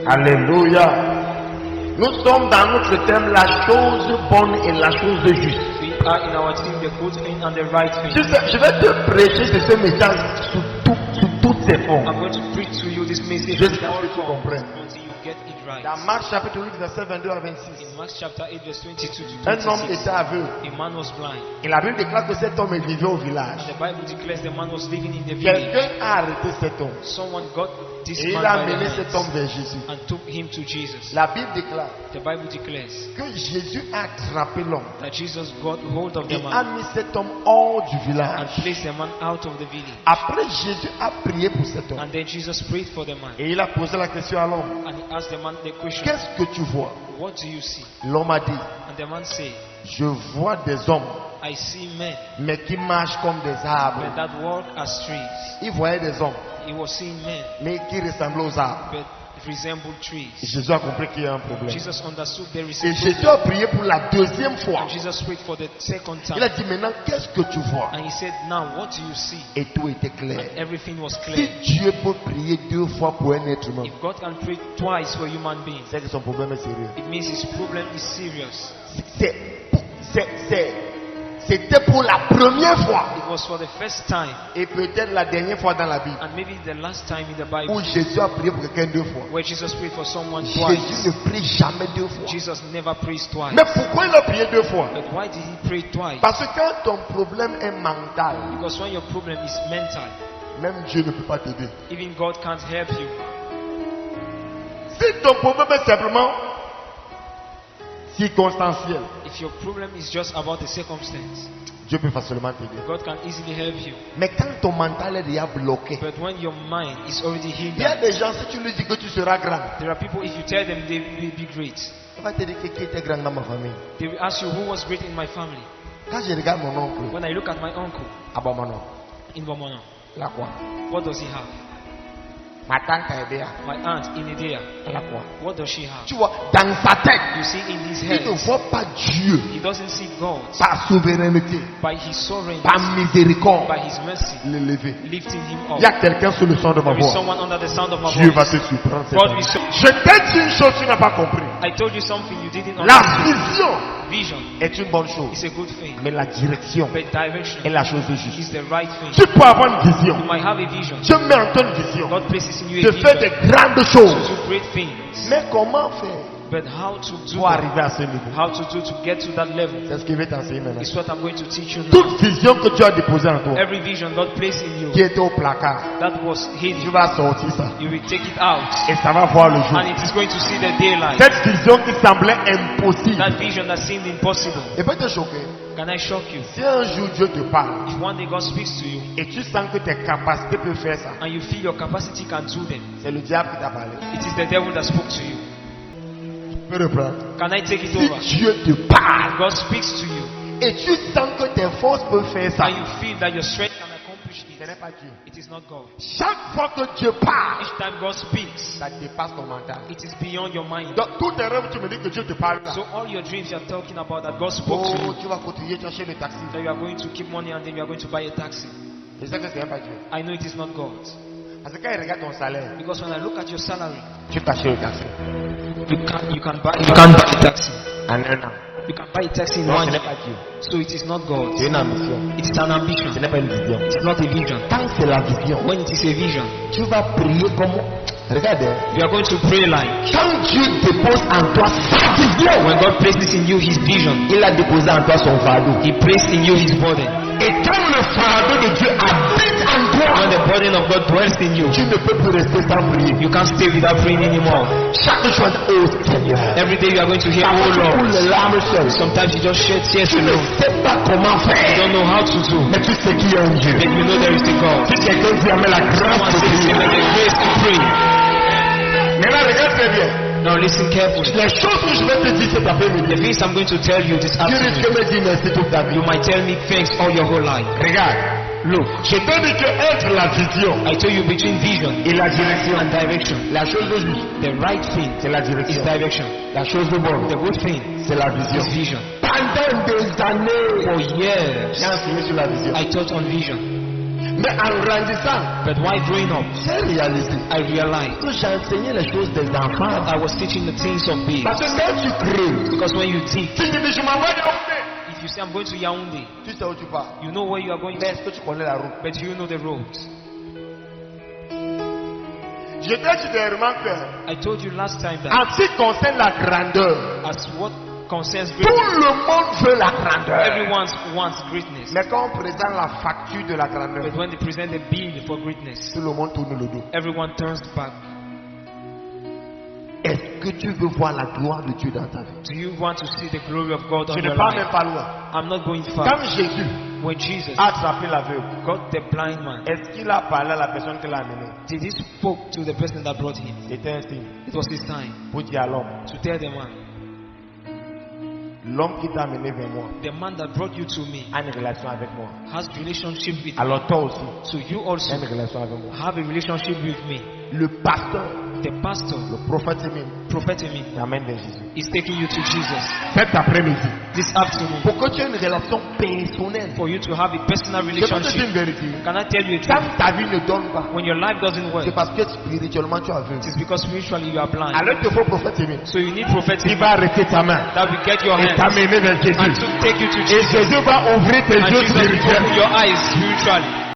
Alléluia. Nous sommes dans notre thème la chose bonne et la chose juste. We are in our team the good thing and the right thing. Je vais te prêcher ce message sous toutes ses formes. I'm going to preach to you this message Jusqu'à in all ce que tu forms comprennes. until you get it right. Dans Marc chapitre 8, verset 22 à 26. In Mark chapter 8 verse 22 to Un homme 26, était aveugle. a man was blind. Et la Bible déclare que cet homme vivait au village. And the Bible declares the man was living in the village. Quelqu'un a arrêté cet homme. Someone got this Et il man a by the amené cet homme hands vers Jésus. and took him to Jesus. La Bible déclare The Bible declares que Jésus a attrapé l'homme that Jesus got hold of et the a man mis cet homme hors du and village. placed the man out of the village. Après, Jésus a prié pour cet homme. And then Jesus prayed for the man. Et il a posé la question à l'homme. And he asked the man the question, Qu'est-ce que tu vois? what do you see? L'homme a dit, And the man said, je vois des hommes, I see men, mais qui marchent comme des but arbres. that walk as trees. Il voyait des hommes, He was seeing men, mais qui ressemblaient aux arbres. but resembled Et trees. Jésus a compris qu'il y a un problème. Jesus understood there is Et a Jésus problem. a prié pour la deuxième fois. And Jesus prayed for the second Il a time. dit, maintenant, qu'est-ce que tu vois? And he said, now what do you see? Et tout était clair. Everything was Si clear. Dieu peut prier deux fois pour un être humain, If God can pray twice for human beings, c'est que son problème est sérieux. it means his problem is serious. C'était pour la première fois It was for the first time et peut-être la dernière fois dans la Bible and maybe the last time in the où Bible Jésus a prié pour quelqu'un deux fois. where Jesus prayed for someone Jésus twice. ne prie jamais deux fois. Jesus never prays twice. Mais pourquoi il a prié deux fois? But why did he pray twice? Parce que quand ton problème est mental, Because when your problem is mental, même Dieu ne peut pas t'aider. even God can't help you. Si ton problème est simplement circonstanciel, If your problem is just about the circumstance, Dieu peut facilement t'aider. God can easily help you. Mais quand ton mental est déjà bloqué, But when your mind is already il y a hindered, des gens, si tu lui dis que tu seras grand, there are people, if you tell them they will be great, il va te dire que qui était grand dans ma famille. they will ask you who was great in my family. Quand je regarde mon oncle, When I look at my uncle ah bon, mon oncle, in Bomono, là quoi? what does he have? Ma tante est là, My aunt in Idea, là quoi? what does she have? Tu vois, dans sa tête, You see, in his il head, ne voit pas Dieu he doesn't see God par souveraineté, by his sovereignty, par miséricorde, by his mercy, l'élever. lifting him Il y up. a quelqu'un sur le son de ma There is voix. someone under the sound of my Dieu va voice. te surprendre. cette God année. will show. Je t'ai dit une chose que tu n'as pas compris. I told you something you didn't La understand. vision Vision est une bonne chose, is a good thing, mais la direction but direction est la chose is juste. the right thing. Tu peux avoir une vision. You might have a vision. Dieu met en toi une vision God places in you de a faire des vision grandes to choses. do great things. Mais comment faire But how to do pour that, arriver à ce niveau? how to do to get to that level C'est ce qu'il veut t'enseigner maintenant. is what I'm going to teach you now. Toute vision que tu as déposée en toi, Every vision God placed in qui you était au placard, that was tu hidden, vas sortir ça you will take it out et ça va voir le jour. and it is going to see the daylight. Cette vision qui semblait impossible, That vision that seemed impossible. et peut te choquer. Can I shock you? Si un jour Dieu te parle If one day God speaks to you et tu sens que tes capacités peuvent faire ça, and you feel your capacity can do them, c'est le diable qui t'a parlé. it is the devil that spoke to you. Tu peux reprendre. Can I take it Si over? Dieu te parle God speaks to you et tu sens que tes forces peuvent faire ça, and you feel that your strength can accomplish ce n'est it, pas Dieu. it is not God. Chaque fois que Dieu parle, Each time God speaks, ça dépasse ton mental. it is beyond your mind. Dans tous tes rêves, tu me dis que Dieu te parle là. So all your dreams you are talking about that God spoke to Oh, you, tu vas continuer, tu achètes le taxi. that you are going to keep money and then you are going to buy a taxi. Je sais que ce n'est pas Dieu. I know it is not God. Parce que quand il regarde ton salaire, Because when I look at your salary, tu t'achètes le taxi. you can buy a taxi. En un an. You can buy a taxi in Non, one ce n'est year. pas Dieu. So it is not God. C'est une ambition. It is an ambition. Ce n'est pas une vision. It is not a vision. Quand c'est la vision, When it is a vision, tu vas prier comme... Regarde, you are going to pray like, quand Dieu dépose en toi sa vision, when God places in you His vision, il a déposé en toi son fardeau. He placed in you His burden. Et quand le fardeau de Dieu habite en toi, When the burden of God dwells in you, tu ne peux plus rester sans prier. you can't stay without praying anymore. Chaque chose, oh Seigneur. Every day you are going to hear, Parfois, oh tu coules Lord. les larmes seul. Sometimes you just shed tears Tu ne alone. sais pas comment You faire. don't know how to do. Mais tu sais qu'il y a un Dieu. But you know there is a God. Si quelqu'un dit avec la grâce Someone de says prier. give me the grace to pray. Maintenant, regarde très bien. Now listen carefully. Les choses que je vais te dire cet après-midi, The things I'm going to tell you this tu risques afternoon, de me dire merci toute ta vie. you might tell me thanks all your whole life. Regarde. Look, Je te dis que entre la vision I told you between vision et la direction, and direction, la chose de juste, the right thing c'est la is direction. direction. La chose de bonne, The good thing c'est la vision. is vision. Pendant des années, For years, j'ai enseigné sur la vision. I taught on vision. Mais en grandissant, But while growing up, j'ai réalisé I realized que j'enseignais les choses des enfants. I was teaching the things of babes. Parce que quand tu crées, Because when you teach, tu te dis je m'en vais Yaoundé. if you say I'm going to Yaoundé, Tu sais où tu pars. you know where you are going Mais to, est-ce que tu connais la route? but do you know the roads? Je t'ai dit dernièrement que, I told you last time that en ce qui concerne la grandeur, as what concerns tout greatness, le monde veut la grandeur. everyone wants greatness. Mais quand on présente la facture de la grandeur, But when they present the bill for greatness, tout le monde tourne le dos. everyone turns back. Est-ce que tu veux voir la gloire de Dieu dans ta vie? Do you want to see the glory of God on Je ne your parle life? même pas loin. I'm not going far. Quand Jésus When Jesus a attrapé l'aveugle, got the blind man, est-ce qu'il a parlé à la personne qui l'a amené? did he spoke to the person that brought him? C'était un signe It was his time pour dire à l'homme, to tell the man, l'homme qui t'a amené vers moi the man that brought you to me a une relation avec moi. has relationship with me. Alors toi aussi, So you tu as also une relation avec moi. have a relationship with me. Le pasteur, The pastor, le prophète Emile, Prophet Emile, t'amène vers Jésus. is taking you to Jesus Cet après-midi, this afternoon pour que tu aies une relation personnelle. for you to have a personal Je peux te dire relationship. une vérité. Can I tell you a Quand truth? ta vie ne donne pas, When your life doesn't work, c'est parce que spirituellement tu as aveugle. it is because spiritually you are blind. Alors il te faut prophète Emile. So you need Prophet Il Emile va arrêter ta main that will get your et hands t'amener vers and Jésus. to take you to Et Jesus. Jésus va ouvrir tes And yeux Jesus will spirituels. open your eyes spiritually.